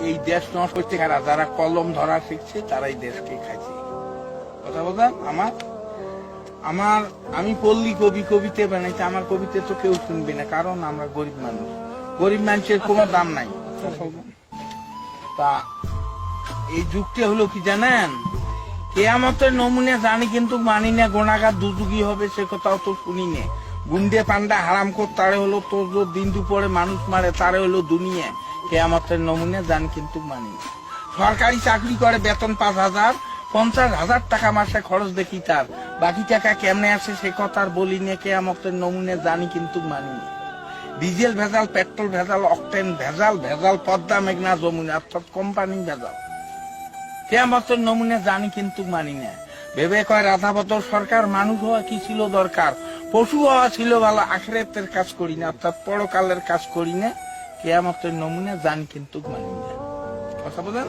এই দেশ নষ্ট করতে খারা যারা কলম ধরা শিখছে তারাই দেশকে খাইছে। কথা বললাম আমার আমি পল্লী কবি কবিতে বানাইছি, আমার কবিতে তো কেউ শুনবে না, কারণ আমরা গরিব মানুষ, গরিব মানুষের কোনো দাম নাই। তা এই যুগটা হলো কি জানেন, কেয়ামতের নমুনা জানি কিন্তু মানি না, গোনাগার দুযুগী হবে সে কথাও তো শুনি না। গুন্ডে পান্ডা হারাম কর তারে হলো তোর দিন দুপুরে মানুষ মারে তারে হলো দুনিয়া। কেয়ামতের নমুনা জানি কিন্তু মানি না। সরকারি চাকরি করে বেতন 5,000, 50,000 টাকা মাসে খরচ দেখি তার, বাকি টাকা কেমনে আছে সে কথা আর বলি না। কেয়ামতের নমুনা জানি কিন্তু মানি না। ডিজেল ভেজাল, পেট্রোল ভেজাল, অকটেন ভেজাল, ভেজাল পদ্মা মেঘনা যমুনা, অর্থাৎ কোম্পানি ভেজাল। কেয়ামতের নমুনা জানি কিন্তু মানি না। ভেবে কয় রাধাবতর সরকার, মানুষ হওয়া কি ছিল দরকার, পশু হওয়া ছিল ভালো, আখিরাতের কাজ করি না, অর্থাৎ পরকালের কাজ করি না। কেয়ামতের নমুনা জানি কিন্তু মানি না। কথা বলেন।